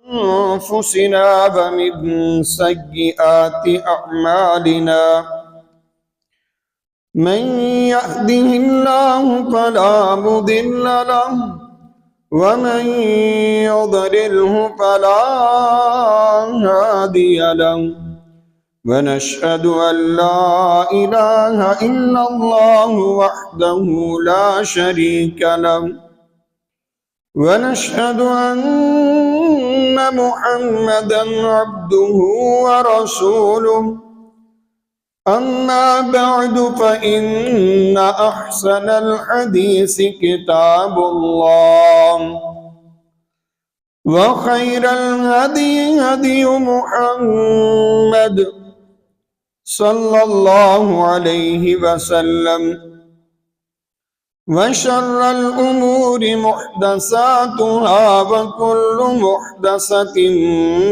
أنفسنا ومن سيئات أعمالنا من يهده الله فلا مضل له ومن يضلله فلا هادي له ونشهد أن لا إله إلا الله وحده لا شريك له ونشهد أن محمدا عبده ورسوله أما بعد فإن أحسن الحديث كتاب الله وخير الهدي هدي محمد صلى الله عليه وسلم وشر الأمور محدثاتها وكل محدثة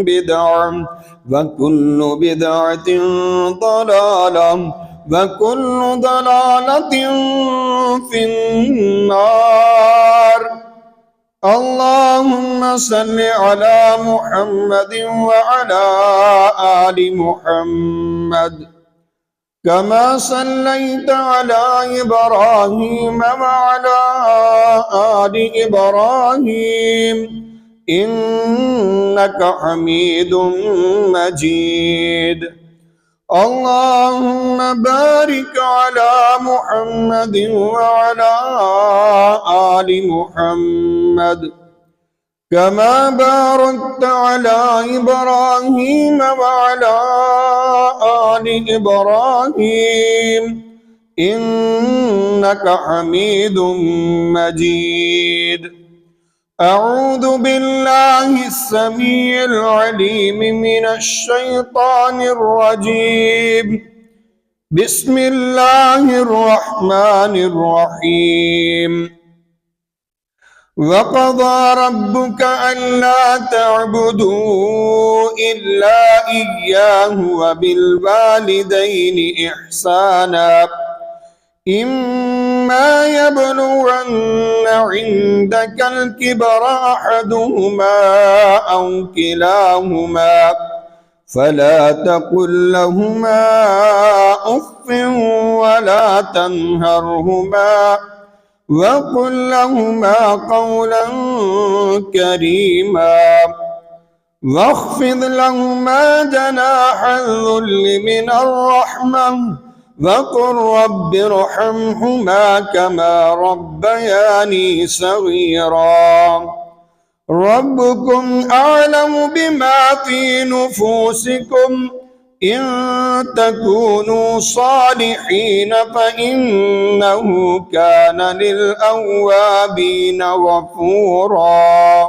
بدعة وكل بدعة ضلالة وكل ضلالة في النار. اللهم صل على محمد وعلى آل محمد كما صليت على إبراهيم وعلى آل إبراهيم إنك حميد مجيد. اللهم بارك على محمد وعلى آل محمد كما باركت على إبراهيم وعلى آل إبراهيم إنك حميد مجيد. أعوذ بالله السميع العليم من الشيطان الرجيم. بسم الله الرحمن الرحيم. وقضى ربك ألا تعبدوا إلا إياه وبالوالدين إحسانا إما يبلغن عندك الكبر أحدهما أو كلاهما فلا تقل لهما أف ولا تنهرهما وقل لهما قولا كريما واخفض لهما جناح الذل من الرحمة وقل رب ارحمهما كما ربياني صغيرا. ربكم أعلم بما في نفوسكم إن تكونوا صالحين فإنه كان للأوابين غفورا.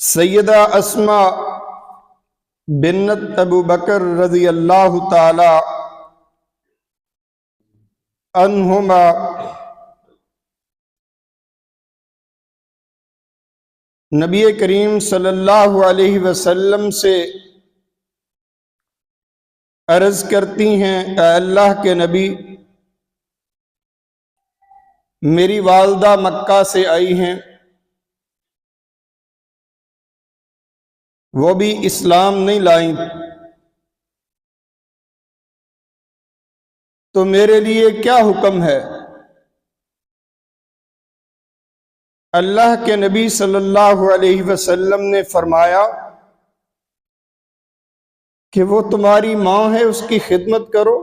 سیدہ اسما بنت ابو بکر رضی اللہ تعالی عنہما نبی کریم صلی اللہ علیہ وسلم سے عرض کرتی ہیں، اے اللہ کے نبی، میری والدہ مکہ سے آئی ہیں، وہ بھی اسلام نہیں لائیں، تو میرے لیے کیا حکم ہے؟ اللہ کے نبی صلی اللہ علیہ وسلم نے فرمایا کہ وہ تمہاری ماں ہے، اس کی خدمت کرو،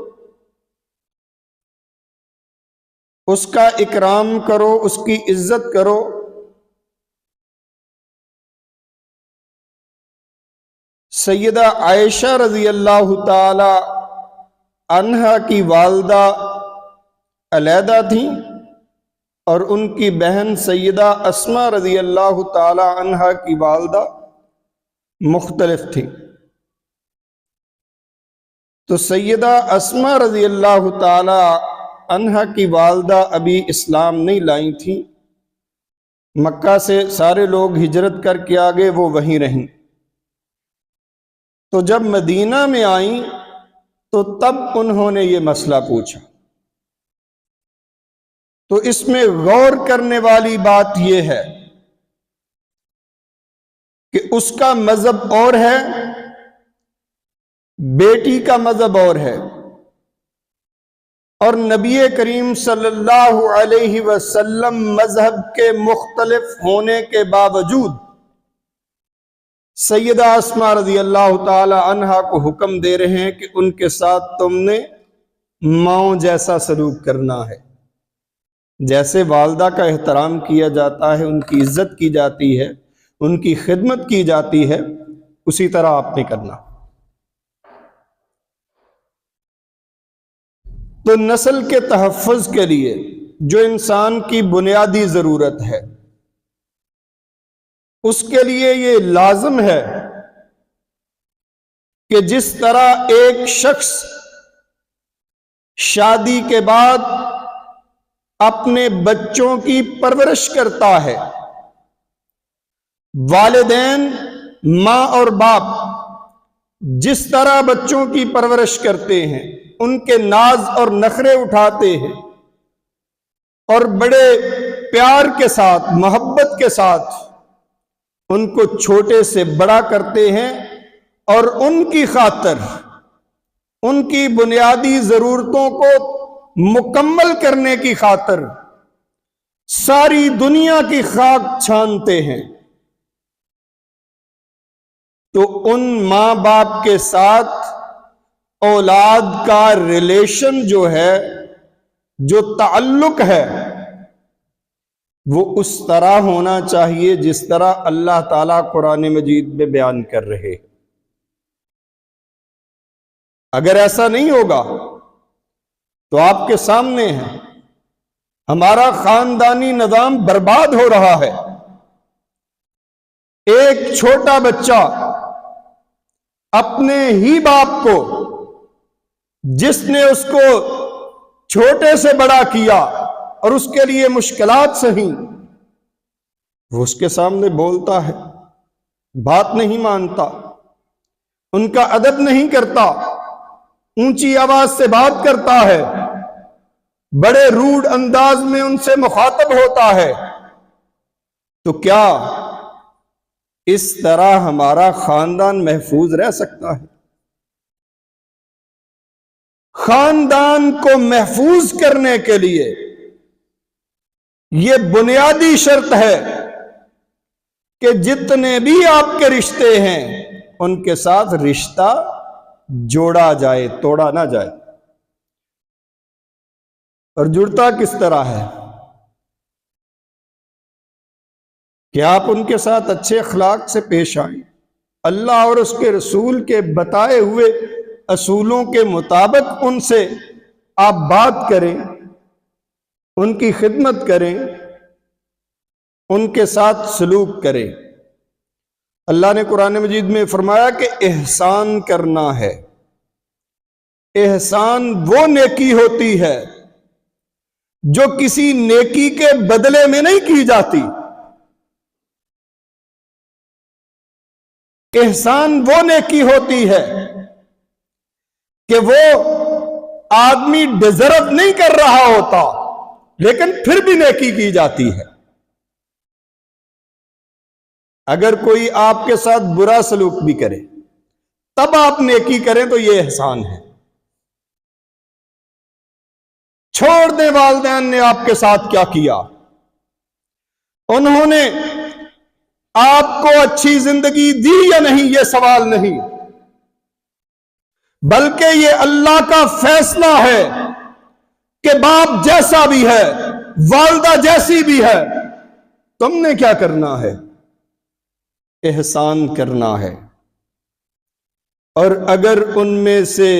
اس کا اکرام کرو، اس کی عزت کرو، سیدہ عائشہ رضی اللہ تعالی عنہا کی والدہ علیحدہ تھیں اور ان کی بہن سیدہ اسما رضی اللہ تعالی عنہا کی والدہ مختلف تھیں۔ تو سیدہ اسما رضی اللہ تعالی عنہا کی والدہ ابھی اسلام نہیں لائیں تھیں، مکہ سے سارے لوگ ہجرت کر کے آگے، وہ وہیں رہیں۔ تو جب مدینہ میں آئیں تو تب انہوں نے یہ مسئلہ پوچھا۔ تو اس میں غور کرنے والی بات یہ ہے کہ اس کا مذہب اور ہے، بیٹی کا مذہب اور ہے، اور نبی کریم صلی اللہ علیہ وسلم مذہب کے مختلف ہونے کے باوجود سیدہ اسما رضی اللہ تعالی عنہا کو حکم دے رہے ہیں کہ ان کے ساتھ تم نے ماؤں جیسا سلوک کرنا ہے، جیسے والدہ کا احترام کیا جاتا ہے، ان کی عزت کی جاتی ہے، ان کی خدمت کی جاتی ہے، اسی طرح آپ نے کرنا۔ تو نسل کے تحفظ کے لیے جو انسان کی بنیادی ضرورت ہے، اس کے لیے یہ لازم ہے کہ جس طرح ایک شخص شادی کے بعد اپنے بچوں کی پرورش کرتا ہے، والدین ماں اور باپ جس طرح بچوں کی پرورش کرتے ہیں، ان کے ناز اور نخرے اٹھاتے ہیں اور بڑے پیار کے ساتھ، محبت کے ساتھ ان کو چھوٹے سے بڑا کرتے ہیں، اور ان کی خاطر، ان کی بنیادی ضرورتوں کو مکمل کرنے کی خاطر ساری دنیا کی خاک چھانتے ہیں، تو ان ماں باپ کے ساتھ اولاد کا ریلیشن جو ہے، جو تعلق ہے، وہ اس طرح ہونا چاہیے جس طرح اللہ تعالیٰ قرآن مجید میں بیان کر رہے۔ اگر ایسا نہیں ہوگا تو آپ کے سامنے ہے، ہمارا خاندانی نظام برباد ہو رہا ہے۔ ایک چھوٹا بچہ اپنے ہی باپ کو، جس نے اس کو چھوٹے سے بڑا کیا اور اس کے لیے مشکلات سہی، وہ اس کے سامنے بولتا ہے، بات نہیں مانتا، ان کا ادب نہیں کرتا، اونچی آواز سے بات کرتا ہے، بڑے روڈ انداز میں ان سے مخاطب ہوتا ہے۔ تو کیا اس طرح ہمارا خاندان محفوظ رہ سکتا ہے؟ خاندان کو محفوظ کرنے کے لیے یہ بنیادی شرط ہے کہ جتنے بھی آپ کے رشتے ہیں ان کے ساتھ رشتہ جوڑا جائے، توڑا نہ جائے۔ اور جڑتا کس طرح ہے کہ آپ ان کے ساتھ اچھے اخلاق سے پیش آئیں، اللہ اور اس کے رسول کے بتائے ہوئے اصولوں کے مطابق ان سے آپ بات کریں، ان کی خدمت کریں، ان کے ساتھ سلوک کریں۔ اللہ نے قرآن مجید میں فرمایا کہ احسان کرنا ہے۔ احسان وہ نیکی ہوتی ہے جو کسی نیکی کے بدلے میں نہیں کی جاتی۔ احسان وہ نیکی ہوتی ہے کہ وہ آدمی ڈیزرو نہیں کر رہا ہوتا لیکن پھر بھی نیکی کی جاتی ہے۔ اگر کوئی آپ کے ساتھ برا سلوک بھی کرے تب آپ نیکی کریں تو یہ احسان ہے۔ چھوڑ دیں والدین نے آپ کے ساتھ کیا کیا، انہوں نے آپ کو اچھی زندگی دی یا نہیں یہ سوال نہیں، بلکہ یہ اللہ کا فیصلہ ہے کہ باپ جیسا بھی ہے، والدہ جیسی بھی ہے، تم نے کیا کرنا ہے؟ احسان کرنا ہے۔ اور اگر ان میں سے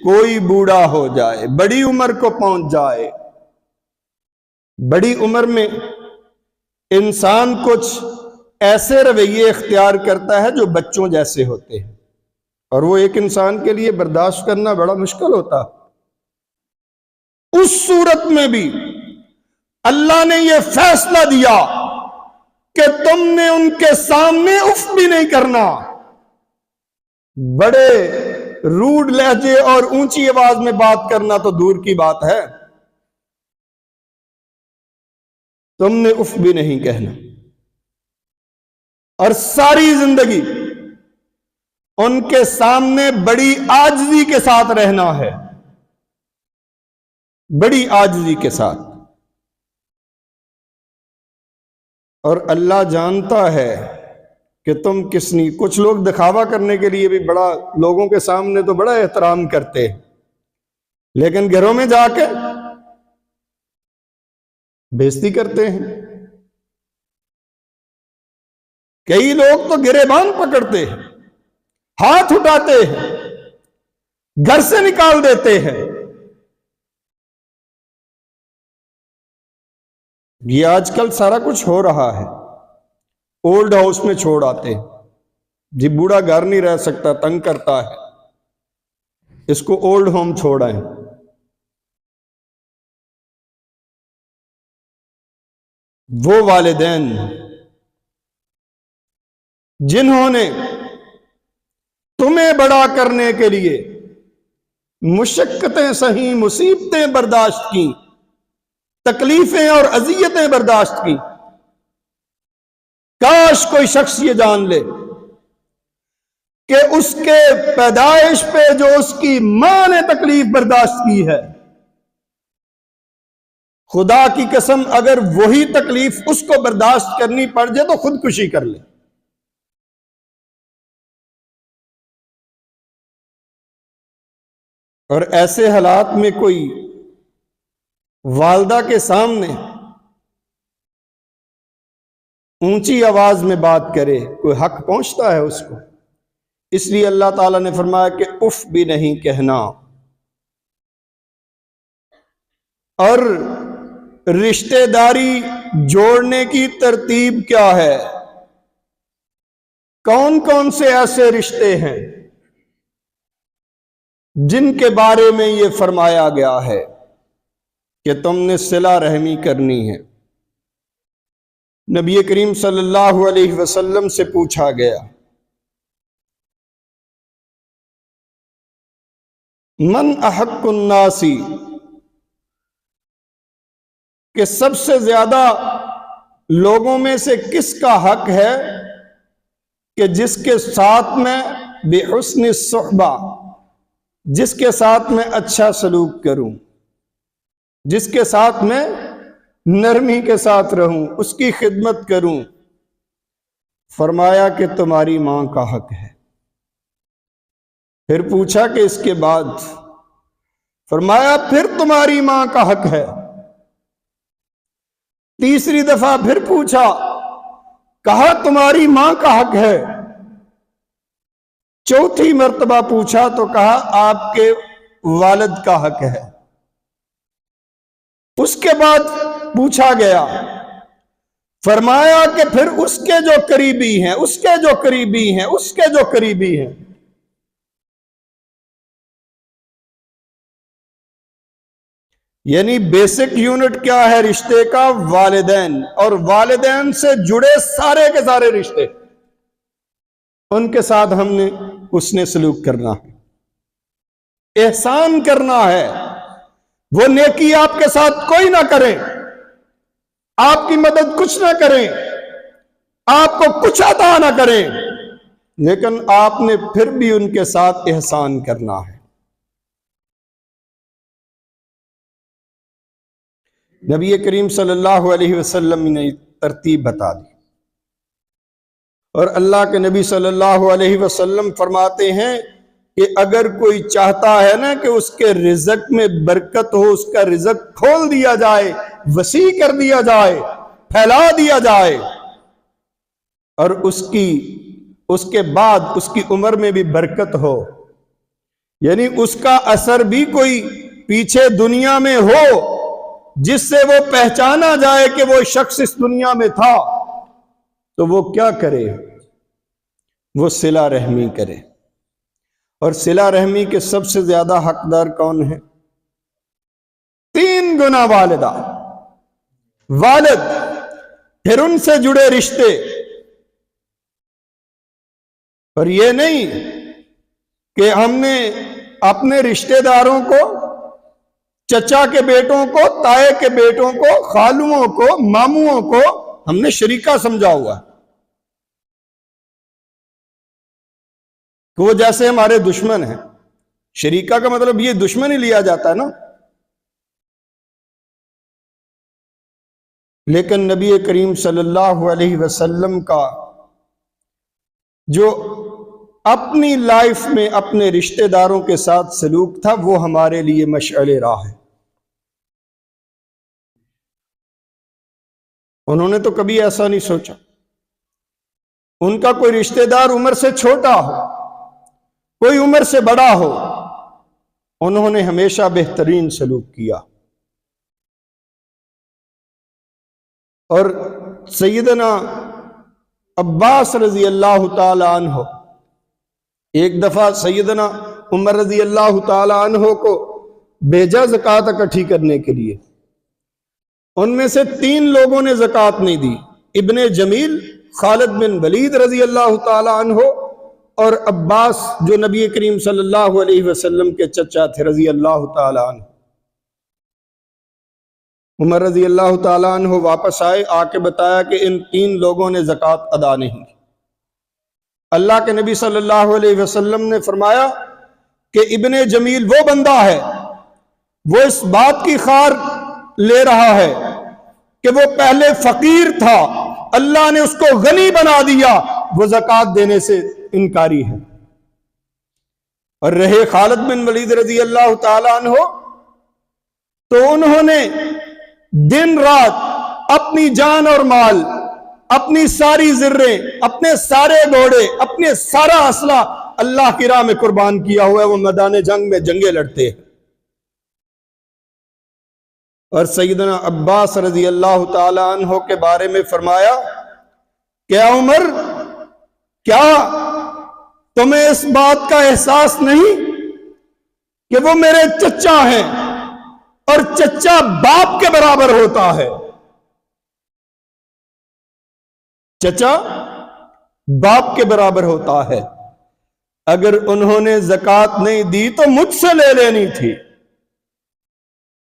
کوئی بوڑھا ہو جائے، بڑی عمر کو پہنچ جائے، بڑی عمر میں انسان کچھ ایسے رویے اختیار کرتا ہے جو بچوں جیسے ہوتے ہیں، اور وہ ایک انسان کے لیے برداشت کرنا بڑا مشکل ہوتا۔ اس صورت میں بھی اللہ نے یہ فیصلہ دیا کہ تم نے ان کے سامنے اف بھی نہیں کرنا۔ بڑے روڈ لہجے اور اونچی آواز میں بات کرنا تو دور کی بات ہے، تم نے اف بھی نہیں کہنا، اور ساری زندگی ان کے سامنے بڑی عاجزی کے ساتھ رہنا ہے، بڑی عاجزی کے ساتھ۔ اور اللہ جانتا ہے کہ تم کس نہیں، کچھ لوگ دکھاوا کرنے کے لیے بھی بڑا لوگوں کے سامنے تو بڑا احترام کرتے ہیں، لیکن گھروں میں جا کے بےزتی کرتے ہیں۔ کئی لوگ تو گریبان پکڑتے ہیں، ہاتھ اٹھاتے ہیں، گھر سے نکال دیتے ہیں۔ یہ آج کل سارا کچھ ہو رہا ہے۔ اولڈ ہاؤس میں چھوڑ آتے ہیں، جی بوڑھا گھر نہیں رہ سکتا، تنگ کرتا ہے، اس کو اولڈ ہوم چھوڑ آئیں۔ وہ والدین جنہوں نے تمہیں بڑا کرنے کے لیے مشقتیں سہی، مصیبتیں برداشت کی، تکلیفیں اور اذیتیں برداشت کی، کاش کوئی شخص یہ جان لے کہ اس کے پیدائش پہ جو اس کی ماں نے تکلیف برداشت کی ہے، خدا کی قسم اگر وہی تکلیف اس کو برداشت کرنی پڑ جائے تو خودکشی کر لے۔ اور ایسے حالات میں کوئی والدہ کے سامنے اونچی آواز میں بات کرے، کوئی حق پہنچتا ہے اس کو؟ اس لیے اللہ تعالیٰ نے فرمایا کہ اف بھی نہیں کہنا۔ اور رشتہ داری جوڑنے کی ترتیب کیا ہے؟ کون کون سے ایسے رشتے ہیں جن کے بارے میں یہ فرمایا گیا ہے کہ تم نے صلہ رحمی کرنی ہے؟ نبی کریم صلی اللہ علیہ وسلم سے پوچھا گیا، من احق الناس، کہ سب سے زیادہ لوگوں میں سے کس کا حق ہے کہ جس کے ساتھ میں بحسن الصحبہ، جس کے ساتھ میں اچھا سلوک کروں، جس کے ساتھ میں نرمی کے ساتھ رہوں، اس کی خدمت کروں؟ فرمایا کہ تمہاری ماں کا حق ہے۔ پھر پوچھا کہ اس کے بعد؟ فرمایا پھر تمہاری ماں کا حق ہے۔ تیسری دفعہ پھر پوچھا، کہا تمہاری ماں کا حق ہے۔ چوتھی مرتبہ پوچھا تو کہا آپ کے والد کا حق ہے۔ اس کے بعد پوچھا گیا، فرمایا کہ پھر اس کے جو قریبی ہیں، اس کے جو قریبی ہیں، اس کے جو قریبی ہیں، یعنی بیسک یونٹ کیا ہے رشتے کا؟ والدین، اور والدین سے جڑے سارے کے سارے رشتے، ان کے ساتھ ہم نے حسن سلوک کرنا ہے، احسان کرنا ہے۔ وہ نیکی آپ کے ساتھ کوئی نہ کریں، آپ کی مدد کچھ نہ کریں، آپ کو کچھ عطا نہ کریں، لیکن آپ نے پھر بھی ان کے ساتھ احسان کرنا ہے۔ نبی کریم صلی اللہ علیہ وسلم نے ترتیب بتا دی، اور اللہ کے نبی صلی اللہ علیہ وسلم فرماتے ہیں کہ اگر کوئی چاہتا ہے نا کہ اس کے رزق میں برکت ہو، اس کا رزق کھول دیا جائے، وسیع کر دیا جائے، پھیلا دیا جائے، اور اس کے بعد اس کی عمر میں بھی برکت ہو، یعنی اس کا اثر بھی کوئی پیچھے دنیا میں ہو جس سے وہ پہچانا جائے کہ وہ شخص اس دنیا میں تھا، تو وہ کیا کرے؟ وہ صلہ رحمی کرے۔ اور صلہ رحمی کے سب سے زیادہ حقدار کون ہے؟ 3 گنا والدہ، والد، پھر ان سے جڑے رشتے۔ اور یہ نہیں کہ ہم نے اپنے رشتہ داروں کو، چچا کے بیٹوں کو، تائے کے بیٹوں کو، خالوؤں کو، ماموؤں کو ہم نے شریکہ سمجھا ہوا کہ وہ جیسے ہمارے دشمن ہیں۔ شریکہ کا مطلب یہ دشمن ہی لیا جاتا ہے نا۔ لیکن نبی کریم صلی اللہ علیہ وسلم کا جو اپنی لائف میں اپنے رشتہ داروں کے ساتھ سلوک تھا، وہ ہمارے لیے مشعل راہ ہے۔ انہوں نے تو کبھی ایسا نہیں سوچا ان کا کوئی رشتہ دار عمر سے چھوٹا ہو، کوئی عمر سے بڑا ہو، انہوں نے ہمیشہ بہترین سلوک کیا۔ اور سیدنا عباس رضی اللہ تعالی عنہ، ایک دفعہ سیدنا عمر رضی اللہ تعالی عنہ کو بھیجا زکوٰۃ اکٹھی کرنے کے لیے، ان میں سے 3 لوگوں نے زکوٰۃ نہیں دی، ابن جمیل، خالد بن ولید رضی اللہ تعالی عنہ، اور عباس جو نبی کریم صلی اللہ علیہ وسلم کے چچا تھے رضی اللہ تعالی عنہ۔ عمر رضی اللہ تعالی عنہ واپس آئے، آ کے بتایا کہ ان 3 لوگوں نے زکوٰۃ ادا نہیں کی۔ اللہ کے نبی صلی اللہ علیہ وسلم نے فرمایا کہ ابن جمیل وہ بندہ ہے، وہ اس بات کی خار لے رہا ہے کہ وہ پہلے فقیر تھا، اللہ نے اس کو غنی بنا دیا، وہ زکوٰۃ دینے سے انکاری ہے۔ اور رہے خالد بن ولید رضی اللہ تعالی عنہ، تو انہوں نے دن رات اپنی جان اور مال، اپنی ساری زریں، اپنے سارے گھوڑے، اپنے سارا اسلحہ اللہ کی راہ میں قربان کیا ہوا ہے، وہ میدان جنگ میں جنگیں لڑتے ہیں۔ اور سیدنا عباس رضی اللہ تعالی عنہ کے بارے میں فرمایا کہ عمر، کیا تمہیں اس بات کا احساس نہیں کہ وہ میرے چچا ہیں، اور چچا باپ کے برابر ہوتا ہے؟ چچا باپ کے برابر ہوتا ہے، اگر انہوں نے زکوٰۃ نہیں دی تو مجھ سے لے لینی تھی۔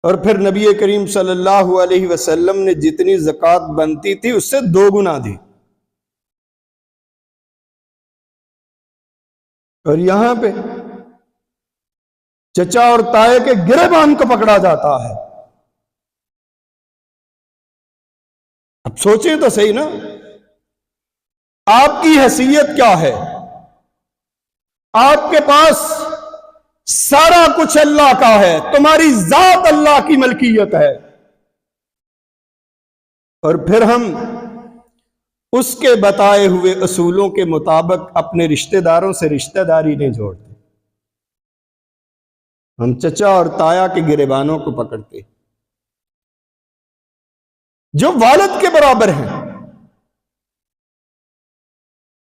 اور پھر نبی کریم صلی اللہ علیہ وسلم نے جتنی زکوٰۃ بنتی تھی اس سے 2 گنا دی۔ اور یہاں پہ چچا اور تائے کے گریبان کو پکڑا جاتا ہے۔ اب سوچیں تو صحیح نا، آپ کی حیثیت کیا ہے؟ آپ کے پاس سارا کچھ اللہ کا ہے، تمہاری ذات اللہ کی ملکیت ہے، اور پھر ہم اس کے بتائے ہوئے اصولوں کے مطابق اپنے رشتہ داروں سے رشتہ داری نہیں جوڑتے، ہم چچا اور تایا کے گریبانوں کو پکڑتے، جو والد کے برابر ہیں۔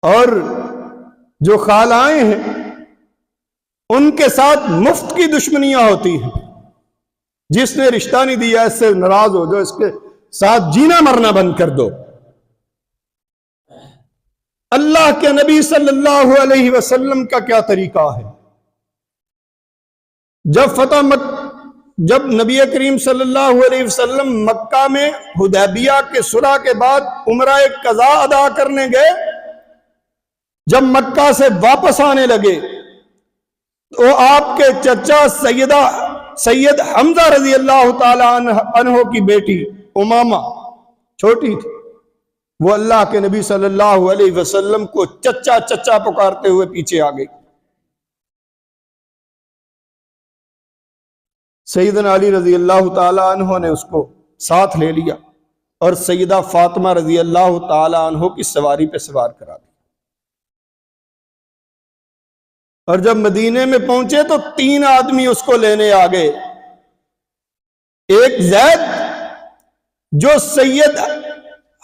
اور جو خالائیں ہیں ان کے ساتھ مفت کی دشمنیاں ہوتی ہیں. جس نے رشتہ نہیں دیا اس سے ناراض ہو جو اس کے ساتھ جینا مرنا بند کر دو. اللہ کے نبی صلی اللہ علیہ وسلم کا کیا طریقہ ہے؟ جب نبی کریم صلی اللہ علیہ وسلم مکہ میں حدیبیہ کے صلح کے بعد عمرہ قضا ادا کرنے گئے، جب مکہ سے واپس آنے لگے تو آپ کے چچا سید حمزہ رضی اللہ تعالی عنہ کی بیٹی امامہ چھوٹی تھی، وہ اللہ کے نبی صلی اللہ علیہ وسلم کو چچا چچا پکارتے ہوئے پیچھے آ گئی. سیدنا علی رضی اللہ تعالی عنہ نے اس کو ساتھ لے لیا اور سیدہ فاطمہ رضی اللہ تعالی عنہ کی سواری پہ سوار کرا دیا. اور جب مدینے میں پہنچے تو 3 آدمی اس کو لینے آ گئے. ایک زید جو سید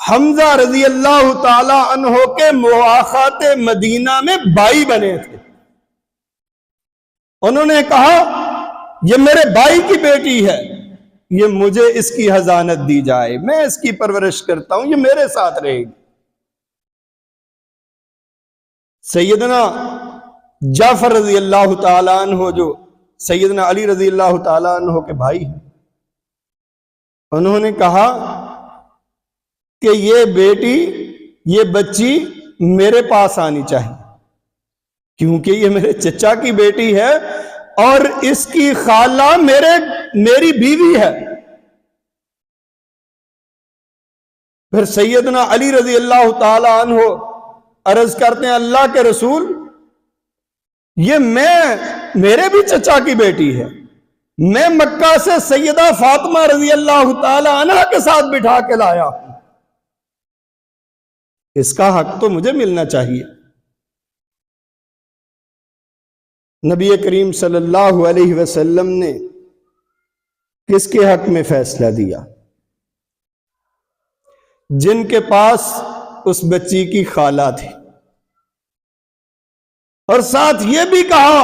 حمزہ رضی اللہ تعالی عنہ کے مواخات مدینہ میں بھائی بنے تھے. انہوں نے کہا یہ میرے بھائی کی بیٹی ہے، یہ مجھے اس کی حضانت دی جائے، میں اس کی پرورش کرتا ہوں، یہ میرے ساتھ رہے گی. سیدنا جعفر رضی اللہ تعالی عنہ جو سیدنا علی رضی اللہ تعالی عنہ کے بھائی ہیں، انہوں نے کہا کہ یہ بیٹی، یہ بچی میرے پاس آنی چاہیے کیونکہ یہ میرے چچا کی بیٹی ہے اور اس کی خالہ میری بیوی ہے. پھر سیدنا علی رضی اللہ تعالی عنہ عرض کرتے ہیں اللہ کے رسول، یہ میرے بھی چچا کی بیٹی ہے، میں مکہ سے سیدہ فاطمہ رضی اللہ تعالی عنہ کے ساتھ بٹھا کے لایا ہوں، اس کا حق تو مجھے ملنا چاہیے. نبی کریم صلی اللہ علیہ وسلم نے کس کے حق میں فیصلہ دیا؟ جن کے پاس اس بچی کی خالہ تھی، اور ساتھ یہ بھی کہا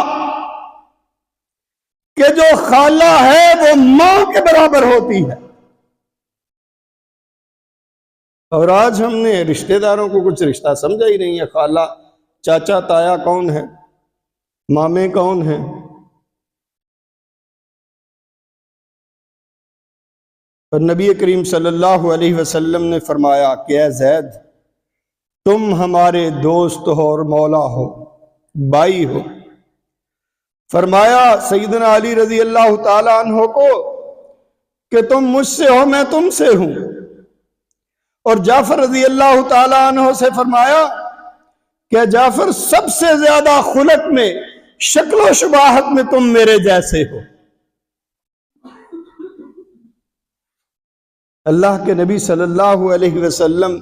کہ جو خالہ ہے وہ ماں کے برابر ہوتی ہے. اور آج ہم نے رشتہ داروں کو کچھ رشتہ سمجھا ہی نہیں ہے. خالہ، چاچا، تایا کون ہے، مامے کون ہیں؟ اور نبی کریم صلی اللہ علیہ وسلم نے فرمایا کہ اے زید، تم ہمارے دوست ہو اور مولا ہو، بھائی ہو. فرمایا سیدنا علی رضی اللہ تعالی عنہ کو کہ تم مجھ سے ہو، میں تم سے ہوں. اور جعفر رضی اللہ تعالی عنہ سے فرمایا کہ جعفر، سب سے زیادہ خلق میں، شکل و شباہت میں تم میرے جیسے ہو. اللہ کے نبی صلی اللہ علیہ وسلم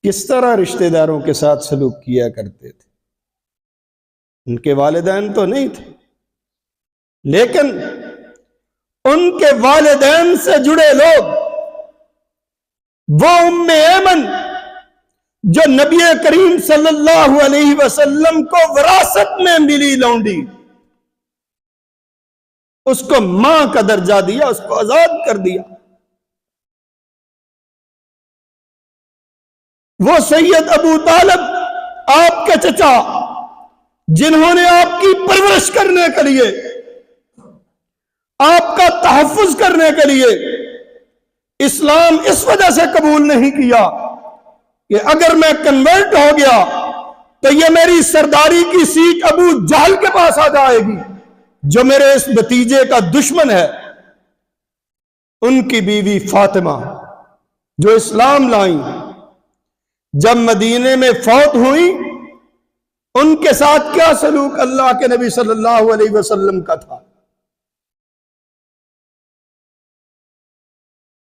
کس طرح رشتہ داروں کے ساتھ سلوک کیا کرتے تھے؟ ان کے والدین تو نہیں تھے، لیکن ان کے والدین سے جڑے لوگ، وہ ام ایمن جو نبی کریم صلی اللہ علیہ وسلم کو وراثت میں ملی لونڈی، اس کو ماں کا درجہ دیا، اس کو آزاد کر دیا. وہ سید ابو طالب، آپ کے چچا، جنہوں نے آپ کی پرورش کرنے کے لیے، آپ کا تحفظ کرنے کے لیے اسلام اس وجہ سے قبول نہیں کیا کہ اگر میں کنورٹ ہو گیا تو یہ میری سرداری کی سیٹ ابو جہل کے پاس آ جائے گی جو میرے اس بھتیجے کا دشمن ہے. ان کی بیوی فاطمہ جو اسلام لائیں، جب مدینے میں فوت ہوئی، ان کے ساتھ کیا سلوک اللہ کے نبی صلی اللہ علیہ وسلم کا تھا؟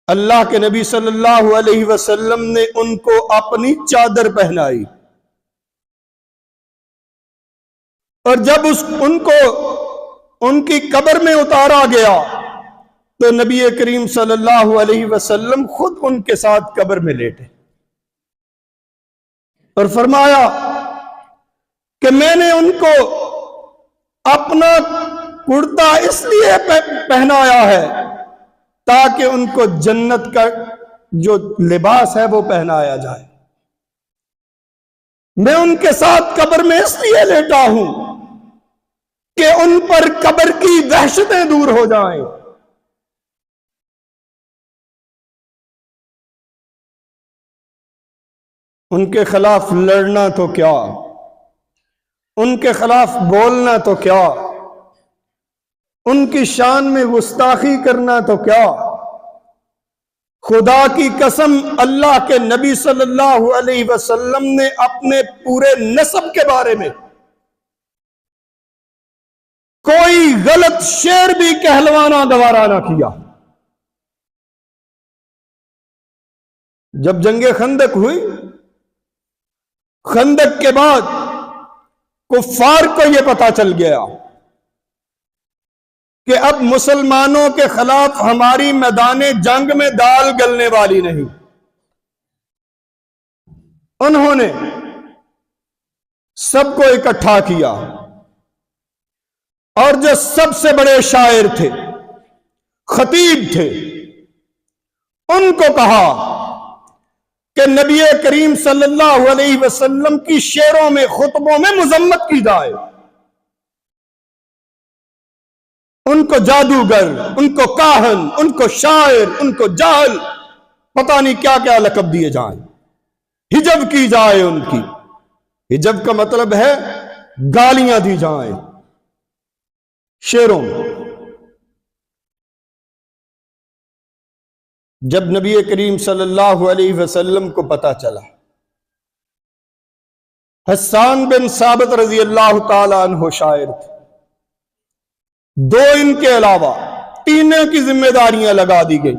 اللہ کے نبی صلی اللہ علیہ وسلم نے ان کو اپنی چادر پہنائی، اور جب ان کو ان کی قبر میں اتارا گیا تو نبی کریم صلی اللہ علیہ وسلم خود ان کے ساتھ قبر میں لیٹے اور فرمایا کہ میں نے ان کو اپنا کرتا اس لیے پہنایا ہے تاکہ ان کو جنت کا جو لباس ہے وہ پہنایا جائے۔ میں ان کے ساتھ قبر میں اس لیے لیٹا ہوں کہ ان پر قبر کی وحشتیں دور ہو جائیں۔ ان کے خلاف لڑنا تو کیا، ان کے خلاف بولنا تو کیا، ان کی شان میں گستاخی کرنا تو کیا۔ خدا کی قسم، اللہ کے نبی صلی اللہ علیہ وسلم نے اپنے پورے نسب کے بارے میں کوئی غلط شعر بھی کہلوانا گوارا نہ کیا۔ جب جنگ خندق ہوئی، خندق کے بعد کفار کو یہ پتا چل گیا کہ اب مسلمانوں کے خلاف ہماری میدان جنگ میں دال گلنے والی نہیں۔ انہوں نے سب کو اکٹھا کیا اور جو سب سے بڑے شاعر تھے، خطیب تھے، ان کو کہا کہ نبی کریم صلی اللہ علیہ وسلم کی شعروں میں، خطبوں میں مذمت کی جائے۔ ان کو جادوگر، ان کو کاہن، ان کو شاعر، ان کو جاہل، پتہ نہیں کیا کیا لقب دیے جائیں، ہجب کی جائے ان کی۔ ہجب کا مطلب ہے گالیاں دی جائیں شعروں میں۔ جب نبی کریم صلی اللہ علیہ وسلم کو پتا چلا، حسان بن ثابت رضی اللہ تعالی عنہ شاعر تھے، دو ان کے علاوہ تینوں کی ذمہ داریاں لگا دی گئی۔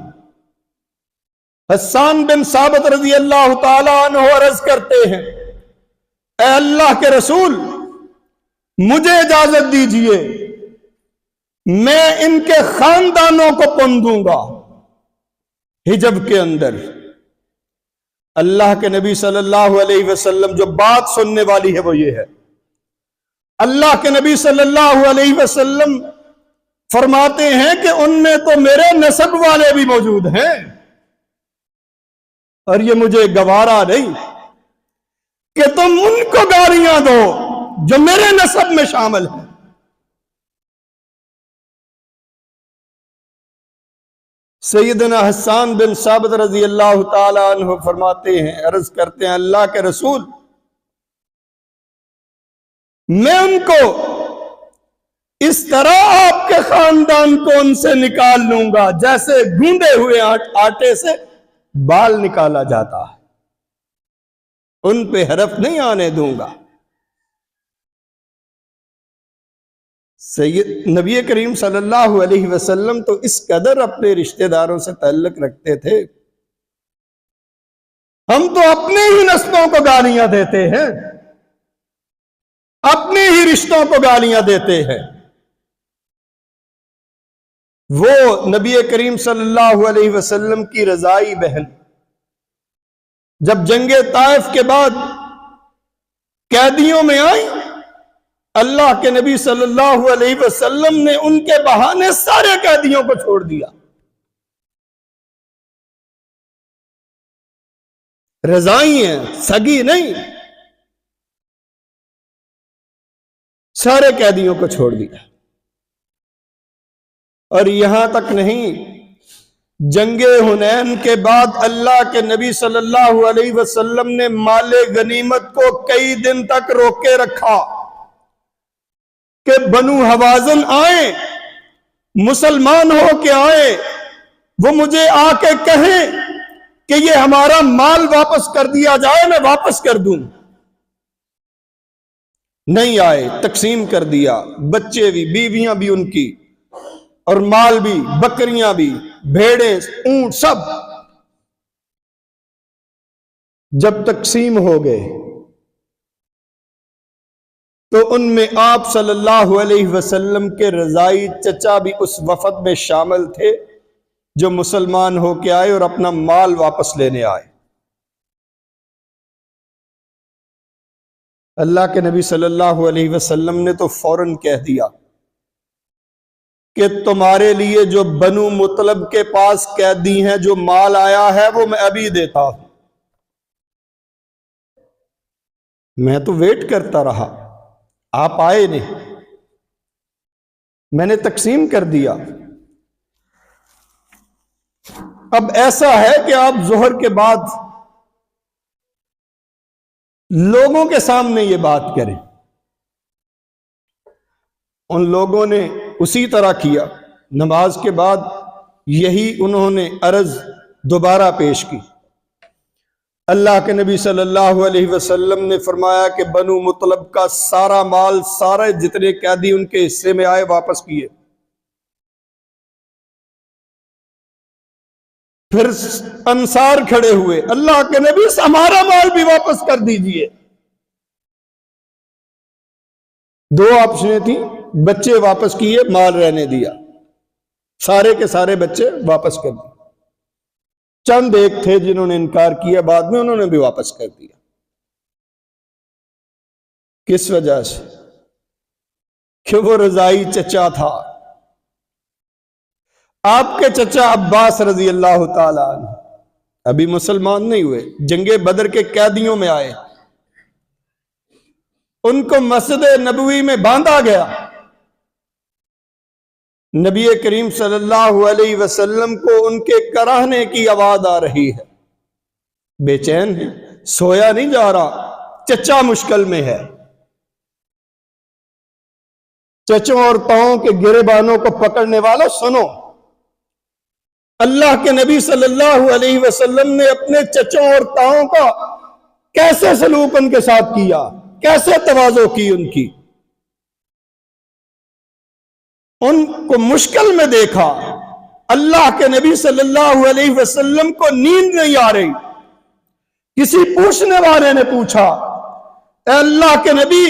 حسان بن ثابت رضی اللہ تعالی عنہ عرض کرتے ہیں، اے اللہ کے رسول، مجھے اجازت دیجئے، میں ان کے خاندانوں کو پن دوں گا حجب کے اندر۔ اللہ کے نبی صلی اللہ علیہ وسلم جو بات سننے والی ہے وہ یہ ہے، اللہ کے نبی صلی اللہ علیہ وسلم فرماتے ہیں کہ ان میں تو میرے نسب والے بھی موجود ہیں، اور یہ مجھے گوارا نہیں کہ تم ان کو گالیاں دو جو میرے نسب میں شامل ہیں۔ سیدنا حسان بن ثابت رضی اللہ تعالی عنہ فرماتے ہیں، عرض کرتے ہیں، اللہ کے رسول، میں ان کو اس طرح آپ کے خاندان کو ان سے نکال لوں گا جیسے گوندے ہوئے آٹے سے بال نکالا جاتا ہے، ان پہ حرف نہیں آنے دوں گا۔ نبی کریم صلی اللہ علیہ وسلم تو اس قدر اپنے رشتہ داروں سے تعلق رکھتے تھے، ہم تو اپنے ہی نسلوں کو گالیاں دیتے ہیں، اپنے ہی رشتوں کو گالیاں دیتے ہیں۔ وہ نبی کریم صلی اللہ علیہ وسلم کی رضائی بہن جب جنگ طائف کے بعد قیدیوں میں آئی، اللہ کے نبی صلی اللہ علیہ وسلم نے ان کے بہانے سارے قیدیوں کو چھوڑ دیا۔ رضائی ہیں، سگی نہیں، سارے قیدیوں کو چھوڑ دیا۔ اور یہاں تک نہیں، جنگ حنین کے بعد اللہ کے نبی صلی اللہ علیہ وسلم نے مال غنیمت کو کئی دن تک روک کے رکھا کہ بنو حوازن آئیں، مسلمان ہو کے آئیں، وہ مجھے آ کے کہیں کہ یہ ہمارا مال واپس کر دیا جائے، میں واپس کر دوں۔ نہیں آئے، تقسیم کر دیا، بچے بھی، بیویاں بھی ان کی، اور مال بھی، بکریاں بھی، بھیڑیں، اونٹ، سب جب تقسیم ہو گئے تو ان میں آپ صلی اللہ علیہ وسلم کے رضائی چچا بھی اس وفد میں شامل تھے جو مسلمان ہو کے آئے اور اپنا مال واپس لینے آئے۔ اللہ کے نبی صلی اللہ علیہ وسلم نے تو فوراً کہہ دیا کہ تمہارے لیے جو بنو مطلب کے پاس قیدی ہیں، جو مال آیا ہے وہ میں ابھی دیتا ہوں۔ میں تو ویٹ کرتا رہا، آپ آئے نہیں، میں نے تقسیم کر دیا۔ اب ایسا ہے کہ آپ ظہر کے بعد لوگوں کے سامنے یہ بات کریں۔ ان لوگوں نے اسی طرح کیا، نماز کے بعد یہی انہوں نے عرض دوبارہ پیش کی۔ اللہ کے نبی صلی اللہ علیہ وسلم نے فرمایا کہ بنو مطلب کا سارا مال، سارے جتنے قیدی ان کے حصے میں آئے، واپس کیے۔ پھر انصار کھڑے ہوئے، اللہ کے نبی ہمارا مال بھی واپس کر دیجئے۔ دو آپشنیں تھیں، بچے واپس کیے، مال رہنے دیا، سارے کے سارے بچے واپس کر دیے۔ چند ایک تھے جنہوں نے انکار کیا، بعد میں انہوں نے بھی واپس کر دیا۔ کس وجہ سے؟ کہ وہ رضائی چچا تھا۔ آپ کے چچا عباس رضی اللہ تعالیٰ عنہ ابھی مسلمان نہیں ہوئے، جنگ بدر کے قیدیوں میں آئے، ان کو مسجد نبوی میں باندھا گیا۔ نبی کریم صلی اللہ علیہ وسلم کو ان کے کراہنے کی آواز آ رہی ہے، بے چین ہے، سویا نہیں جا رہا، چچا مشکل میں ہے۔ چچوں اور تاؤں کے گریبانوں کو پکڑنے والا سنو، اللہ کے نبی صلی اللہ علیہ وسلم نے اپنے چچوں اور تاؤں کا کیسے سلوک ان کے ساتھ کیا، کیسے تواضع کی ان کی، ان کو مشکل میں دیکھا۔ اللہ کے نبی صلی اللہ علیہ وسلم کو نیند نہیں آ رہی، کسی پوچھنے والے نے پوچھا، اے اللہ کے نبی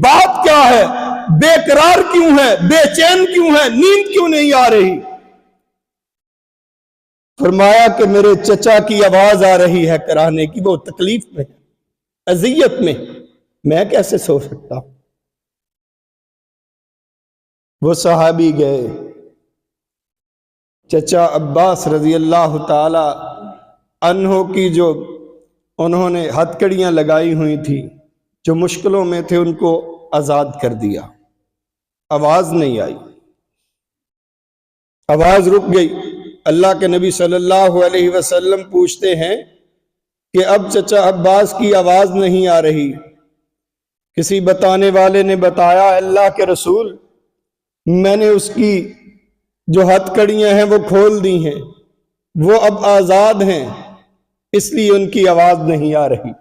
بات کیا ہے، بے قرار کیوں ہے، بے چین کیوں ہے، نیند کیوں نہیں آ رہی؟ فرمایا کہ میرے چچا کی آواز آ رہی ہے کراہنے کی، وہ تکلیف میں، اذیت میں، میں کیسے سو سکتا ہوں؟ وہ صحابی گئے، چچا عباس رضی اللہ تعالی عنہ کی جو انہوں نے ہتھ کڑیاں لگائی ہوئی تھی، جو مشکلوں میں تھے، ان کو آزاد کر دیا۔ آواز نہیں آئی، آواز رک گئی۔ اللہ کے نبی صلی اللہ علیہ وسلم پوچھتے ہیں کہ اب چچا عباس کی آواز نہیں آ رہی۔ کسی بتانے والے نے بتایا، اللہ کے رسول میں نے اس کی جو ہتھ کڑیاں ہیں وہ کھول دی ہیں، وہ اب آزاد ہیں، اس لیے ان کی آواز نہیں آ رہی۔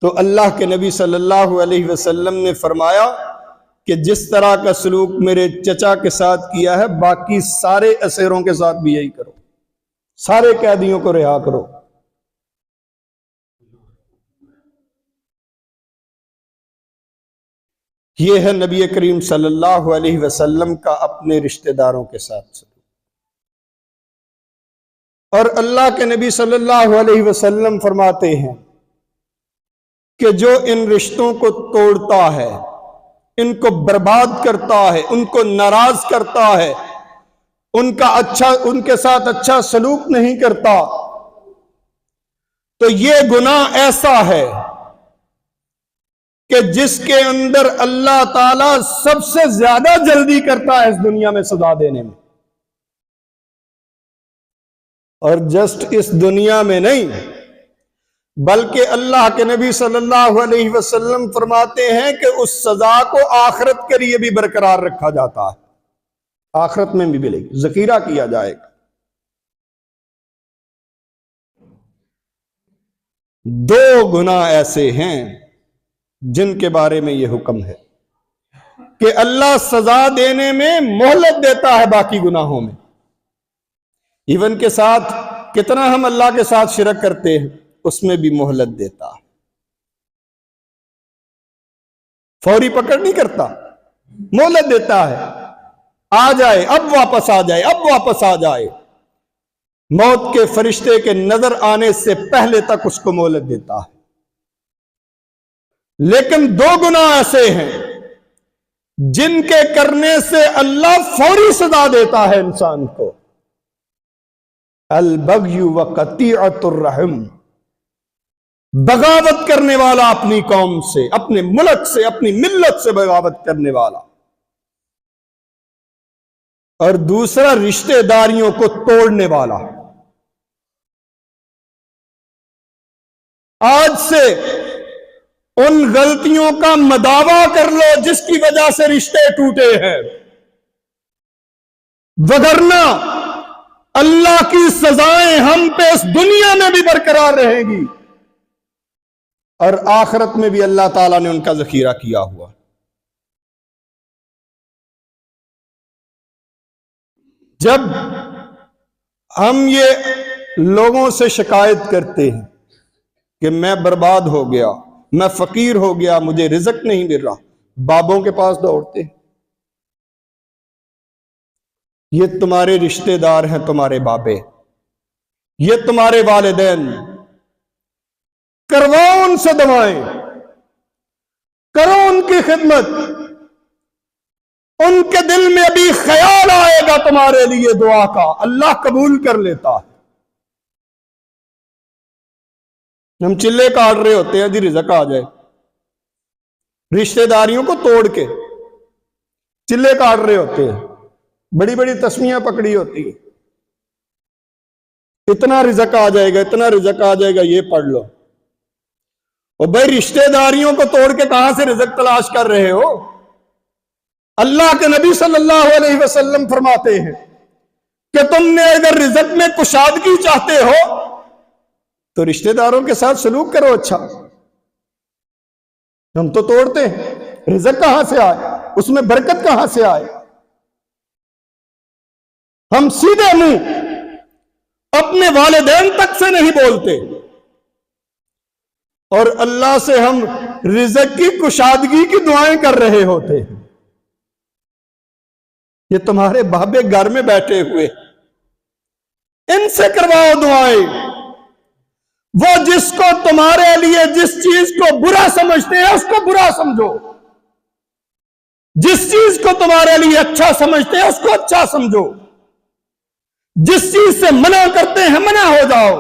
تو اللہ کے نبی صلی اللہ علیہ وسلم نے فرمایا کہ جس طرح کا سلوک میرے چچا کے ساتھ کیا ہے، باقی سارے اسیروں کے ساتھ بھی یہی کرو، سارے قیدیوں کو رہا کرو۔ یہ ہے نبی کریم صلی اللہ علیہ وسلم کا اپنے رشتہ داروں کے ساتھ سلوک۔ اور اللہ کے نبی صلی اللہ علیہ وسلم فرماتے ہیں کہ جو ان رشتوں کو توڑتا ہے، ان کو برباد کرتا ہے، ان کو ناراض کرتا ہے، ان کے ساتھ اچھا سلوک نہیں کرتا، تو یہ گناہ ایسا ہے کہ جس کے اندر اللہ تعالیٰ سب سے زیادہ جلدی کرتا ہے اس دنیا میں سزا دینے میں۔ اور جسٹ اس دنیا میں نہیں، بلکہ اللہ کے نبی صلی اللہ علیہ وسلم فرماتے ہیں کہ اس سزا کو آخرت کے لیے بھی برقرار رکھا جاتا ہے، آخرت میں بھی ملے گی، ذخیرہ کیا جائے گا۔ دو گناہ ایسے ہیں جن کے بارے میں یہ حکم ہے کہ اللہ سزا دینے میں مہلت دیتا ہے باقی گناہوں میں۔ ایون کے ساتھ کتنا ہم اللہ کے ساتھ شرک کرتے ہیں، اس میں بھی مہلت دیتا ہے، فوری پکڑ نہیں کرتا، مہلت دیتا ہے، آ جائے اب واپس آ جائے، اب واپس آ جائے، موت کے فرشتے کے نظر آنے سے پہلے تک اس کو مہلت دیتا ہے۔ لیکن دو گناہ ایسے ہیں جن کے کرنے سے اللہ فوری سزا دیتا ہے انسان کو، البغی و قطیعۃ الرحم، بغاوت کرنے والا اپنی قوم سے، اپنے ملک سے، اپنی ملت سے بغاوت کرنے والا، اور دوسرا رشتہ داریوں کو توڑنے والا۔ آج سے ان غلطیوں کا مداوع کر لو جس کی وجہ سے رشتے ٹوٹے ہیں، وگرنہ اللہ کی سزائیں ہم پہ اس دنیا میں بھی برقرار رہیں گی اور آخرت میں بھی اللہ تعالیٰ نے ان کا ذخیرہ کیا ہوا۔ جب ہم یہ لوگوں سے شکایت کرتے ہیں کہ میں برباد ہو گیا، میں فقیر ہو گیا، مجھے رزق نہیں مل رہا، بابوں کے پاس دوڑتے ہیں۔ یہ تمہارے رشتہ دار ہیں، تمہارے بابے، یہ تمہارے والدین، کرواؤ ان سے دعائیں، کرو ان کی خدمت، ان کے دل میں ابھی خیال آئے گا تمہارے لیے دعا کا، اللہ قبول کر لیتا ہے۔ ہم چلے کاٹ رہے ہوتے ہیں جی رزق آ جائے، رشتہ داریوں کو توڑ کے چلے کاٹ رہے ہوتے ہیں، بڑی بڑی تسمیاں پکڑی ہوتی ہیں، اتنا رزق آ جائے گا، اتنا رزق آ جائے گا، یہ پڑھ لو۔ اور بھائی رشتہ داریوں کو توڑ کے کہاں سے رزق تلاش کر رہے ہو؟ اللہ کے نبی صلی اللہ علیہ وسلم فرماتے ہیں کہ تم نے اگر رزق میں کشادگی چاہتے ہو تو رشتہ داروں کے ساتھ سلوک کرو اچھا۔ ہم تو توڑتے ہیں، رزق کہاں سے آئے، اس میں برکت کہاں سے آئے؟ ہم سیدھے منہ اپنے والدین تک سے نہیں بولتے، اور اللہ سے ہم رزق کی کشادگی کی دعائیں کر رہے ہوتے ہیں۔ یہ تمہارے بابے گھر میں بیٹھے ہوئے، ان سے کرواؤ دعائیں۔ وہ جس کو تمہارے لیے جس چیز کو برا سمجھتے ہیں اس کو برا سمجھو، جس چیز کو تمہارے لیے اچھا سمجھتے ہیں اس کو اچھا سمجھو، جس چیز سے منع کرتے ہیں منع ہو جاؤ۔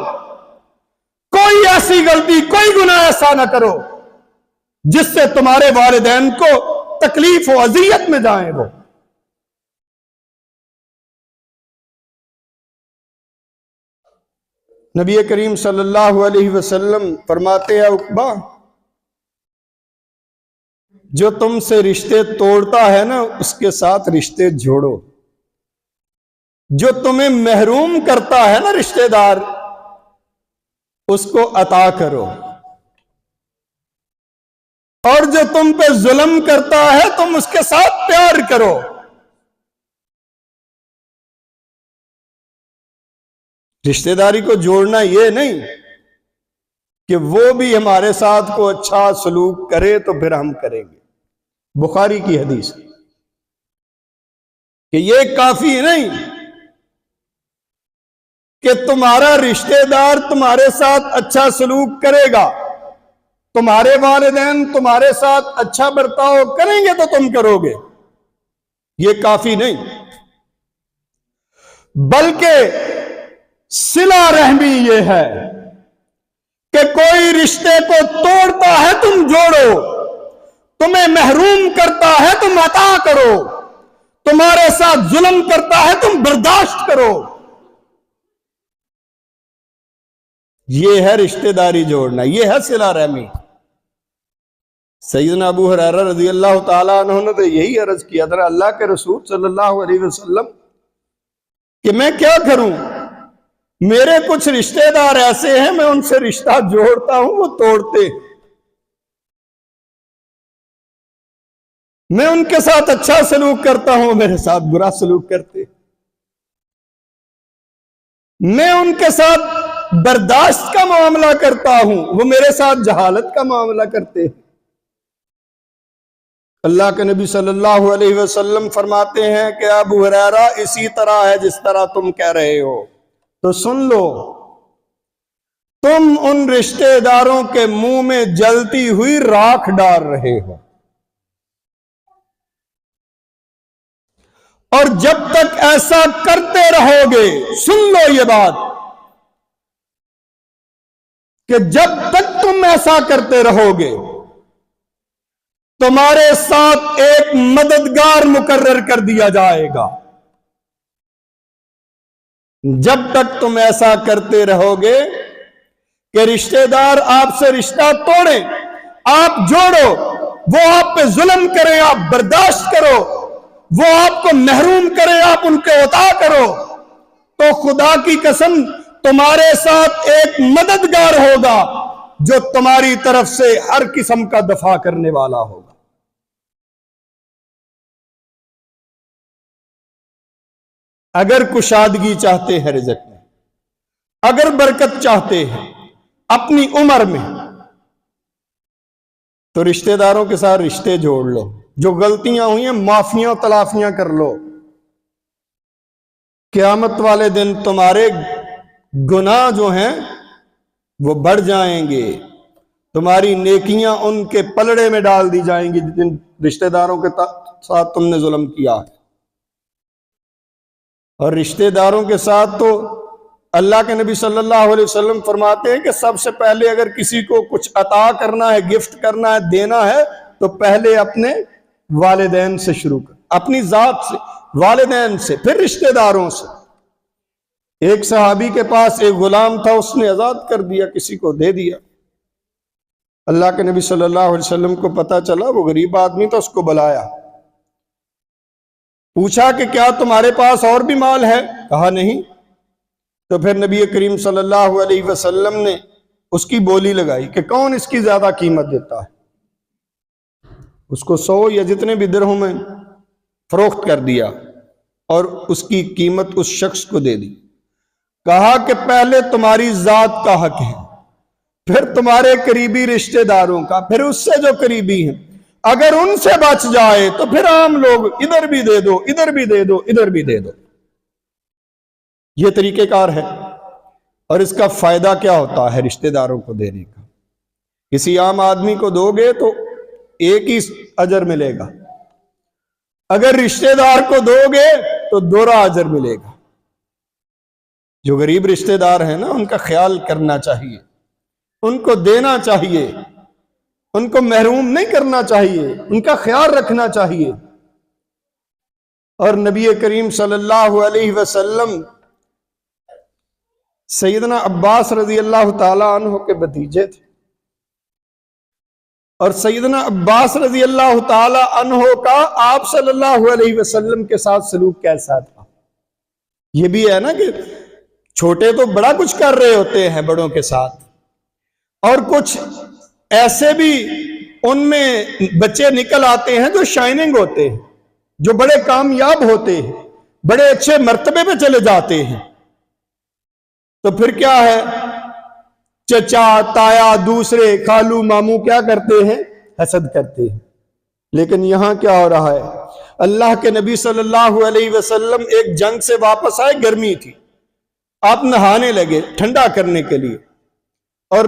کوئی ایسی غلطی، کوئی گناہ ایسا نہ کرو جس سے تمہارے والدین کو تکلیف و اذیت میں جائیں۔ وہ نبی کریم صلی اللہ علیہ وسلم فرماتے ہیں عقبہ، جو تم سے رشتے توڑتا ہے نا اس کے ساتھ رشتے جوڑو، جو تمہیں محروم کرتا ہے نا رشتہ دار اس کو عطا کرو، اور جو تم پہ ظلم کرتا ہے تم اس کے ساتھ پیار کرو۔ رشتہ داری کو جوڑنا یہ نہیں کہ وہ بھی ہمارے ساتھ کو اچھا سلوک کرے تو پھر ہم کریں گے۔ بخاری کی حدیث کہ یہ کافی نہیں کہ تمہارا رشتہ دار تمہارے ساتھ اچھا سلوک کرے گا، تمہارے والدین تمہارے ساتھ اچھا برتاؤ کریں گے تو تم کرو گے، یہ کافی نہیں، بلکہ صلہ رحمی یہ ہے کہ کوئی رشتے کو توڑتا ہے تم جوڑو، تمہیں محروم کرتا ہے تم عطا کرو، تمہارے ساتھ ظلم کرتا ہے تم برداشت کرو۔ یہ ہے رشتہ داری جوڑنا، یہ ہے صلہ رحمی۔ سیدنا ابو ہریرہ رضی اللہ تعالیٰ عنہ نے تو یہی عرض کیا تھا اللہ کے رسول صلی اللہ علیہ وسلم کہ میں کیا کروں، میرے کچھ رشتہ دار ایسے ہیں میں ان سے رشتہ جوڑتا ہوں وہ توڑتے، میں ان کے ساتھ اچھا سلوک کرتا ہوں میرے ساتھ برا سلوک کرتے، میں ان کے ساتھ برداشت کا معاملہ کرتا ہوں وہ میرے ساتھ جہالت کا معاملہ کرتے۔ اللہ کے نبی صلی اللہ علیہ وسلم فرماتے ہیں کہ ابو ہریرہ اسی طرح ہے جس طرح تم کہہ رہے ہو، تو سن لو تم ان رشتے داروں کے منہ میں جلتی ہوئی راکھ ڈال رہے ہو، اور جب تک ایسا کرتے رہو گے، سن لو یہ بات، کہ جب تک تم ایسا کرتے رہو گے تمہارے ساتھ ایک مددگار مقرر کر دیا جائے گا۔ جب تک تم ایسا کرتے رہو گے کہ رشتہ دار آپ سے رشتہ توڑیں، آپ جوڑو، وہ آپ پہ ظلم کریں، آپ برداشت کرو، وہ آپ کو محروم کریں، آپ ان کے عطا کرو، تو خدا کی قسم تمہارے ساتھ ایک مددگار ہوگا جو تمہاری طرف سے ہر قسم کا دفاع کرنے والا ہوگا۔ اگر کشادگی چاہتے ہیں رزق میں، اگر برکت چاہتے ہیں اپنی عمر میں، تو رشتہ داروں کے ساتھ رشتے جوڑ لو، جو غلطیاں ہوئی ہیں معافیاں تلافیاں کر لو۔ قیامت والے دن تمہارے گناہ جو ہیں وہ بڑھ جائیں گے، تمہاری نیکیاں ان کے پلڑے میں ڈال دی جائیں گی جن رشتہ داروں کے ساتھ تم نے ظلم کیا ہے۔ اور رشتہ داروں کے ساتھ تو اللہ کے نبی صلی اللہ علیہ وسلم فرماتے ہیں کہ سب سے پہلے اگر کسی کو کچھ عطا کرنا ہے، گفٹ کرنا ہے، دینا ہے، تو پہلے اپنے والدین سے شروع کر، اپنی ذات سے، والدین سے، پھر رشتہ داروں سے۔ ایک صحابی کے پاس ایک غلام تھا، اس نے آزاد کر دیا، کسی کو دے دیا۔ اللہ کے نبی صلی اللہ علیہ وسلم کو پتا چلا، وہ غریب آدمی تھا، اس کو بلایا، پوچھا کہ کیا تمہارے پاس اور بھی مال ہے؟ کہا نہیں۔ تو پھر نبی کریم صلی اللہ علیہ وسلم نے اس کی بولی لگائی کہ کون اس کی زیادہ قیمت دیتا ہے؟ اس کو 100 یا جتنے بھی درہم میں فروخت کر دیا اور اس کی قیمت اس شخص کو دے دی۔ کہا کہ پہلے تمہاری ذات کا حق ہے، پھر تمہارے قریبی رشتہ داروں کا، پھر اس سے جو قریبی ہیں، اگر ان سے بچ جائے تو پھر عام لوگ ادھر بھی دے دو، ادھر بھی دے دو، ادھر بھی دے دو۔ یہ طریقہ کار ہے۔ اور اس کا فائدہ کیا ہوتا ہے رشتہ داروں کو دینے کا؟ کسی عام آدمی کو دو گے تو ایک ہی اجر ملے گا، اگر رشتہ دار کو دو گے تو دوہرا اجر ملے گا۔ جو غریب رشتہ دار ہیں نا، ان کا خیال کرنا چاہیے، ان کو دینا چاہیے، ان کو محروم نہیں کرنا چاہیے، ان کا خیال رکھنا چاہیے۔ اور نبی کریم صلی اللہ علیہ وسلم سیدنا عباس رضی اللہ تعالی عنہ کے بھتیجے تھے، اور سیدنا عباس رضی اللہ تعالی عنہ کا آپ صلی اللہ علیہ وسلم کے ساتھ سلوک کیسا تھا؟ یہ بھی ہے نا کہ چھوٹے تو بڑا کچھ کر رہے ہوتے ہیں بڑوں کے ساتھ، اور کچھ ایسے بھی ان میں بچے نکل آتے ہیں جو شائننگ ہوتے ہیں، جو بڑے کامیاب ہوتے ہیں، بڑے اچھے مرتبے پہ چلے جاتے ہیں۔ تو پھر کیا ہے، چچا، تایا، دوسرے خالو، ماموں کیا کرتے ہیں؟ حسد کرتے ہیں۔ لیکن یہاں کیا ہو رہا ہے؟ اللہ کے نبی صلی اللہ علیہ وسلم ایک جنگ سے واپس آئے، گرمی تھی، آپ نہانے لگے ٹھنڈا کرنے کے لیے، اور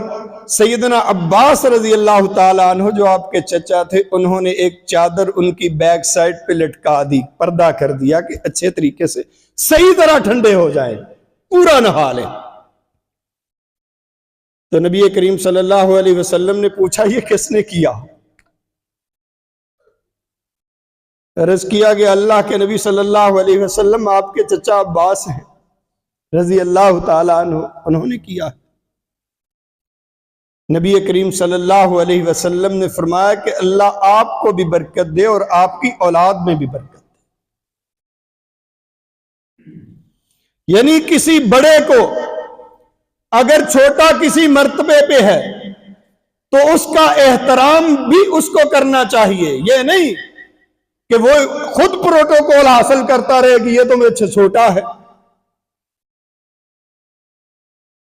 سیدنا عباس رضی اللہ تعالیٰ عنہ جو آپ کے چچا تھے، انہوں نے ایک چادر ان کی بیک سائڈ پہ لٹکا دی، پردہ کر دیا کہ اچھے طریقے سے صحیح طرح ٹھنڈے ہو جائیں، پورا نہا لیں۔ تو نبی کریم صلی اللہ علیہ وسلم نے پوچھا یہ کس نے کیا؟ عرض کیا کہ اللہ کے نبی صلی اللہ علیہ وسلم آپ کے چچا عباس ہیں رضی اللہ تعالیٰ عنہ، انہوں نے کیا۔ نبی کریم صلی اللہ علیہ وسلم نے فرمایا کہ اللہ آپ کو بھی برکت دے اور آپ کی اولاد میں بھی برکت دے۔ یعنی کسی بڑے کو اگر چھوٹا کسی مرتبے پہ ہے تو اس کا احترام بھی اس کو کرنا چاہیے، یہ نہیں کہ وہ خود پروٹوکول حاصل کرتا رہے کہ یہ تو مجھ سے چھوٹا ہے۔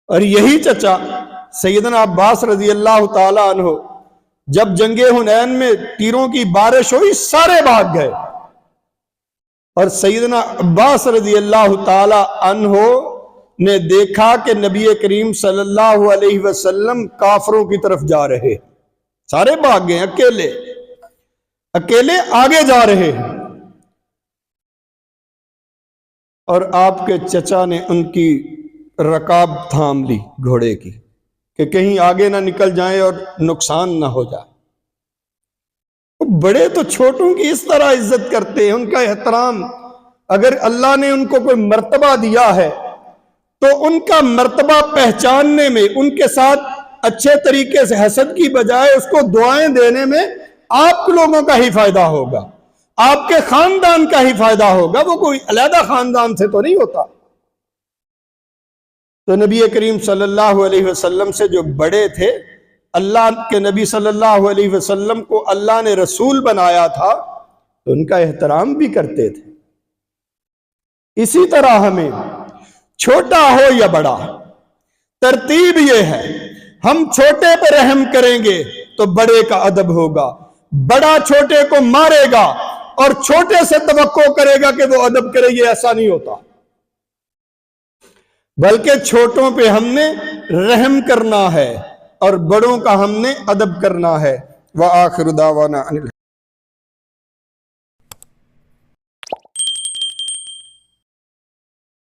اور یہی چچا سیدنا عباس رضی اللہ تعالی عنہ جب جنگ حنین میں تیروں کی بارش ہوئی، سارے بھاگ گئے، اور سیدنا عباس رضی اللہ تعالی عنہ نے دیکھا کہ نبی کریم صلی اللہ علیہ وسلم کافروں کی طرف جا رہے، سارے بھاگ گئے، اکیلے آگے جا رہے ہیں، اور آپ کے چچا نے ان کی رکاب تھام لی گھوڑے کی کہ کہیں آگے نہ نکل جائیں اور نقصان نہ ہو جائے۔ بڑے تو چھوٹوں کی اس طرح عزت کرتے ہیں، ان کا احترام، اگر اللہ نے ان کو کوئی مرتبہ دیا ہے تو ان کا مرتبہ پہچاننے میں، ان کے ساتھ اچھے طریقے سے حسد کی بجائے اس کو دعائیں دینے میں آپ لوگوں کا ہی فائدہ ہوگا، آپ کے خاندان کا ہی فائدہ ہوگا، وہ کوئی علیحدہ خاندان سے تو نہیں ہوتا۔ تو نبی کریم صلی اللہ علیہ وسلم سے جو بڑے تھے، اللہ کے نبی صلی اللہ علیہ وسلم کو اللہ نے رسول بنایا تھا تو ان کا احترام بھی کرتے تھے۔ اسی طرح ہمیں چھوٹا ہو یا بڑا، ترتیب یہ ہے، ہم چھوٹے پہ رحم کریں گے تو بڑے کا ادب ہوگا، بڑا چھوٹے کو مارے گا اور چھوٹے سے توقع کرے گا کہ وہ ادب کرے، یہ ایسا نہیں ہوتا، بلکہ چھوٹوں پہ ہم نے رحم کرنا ہے اور بڑوں کا ہم نے ادب کرنا ہے۔ وآخر دعوانا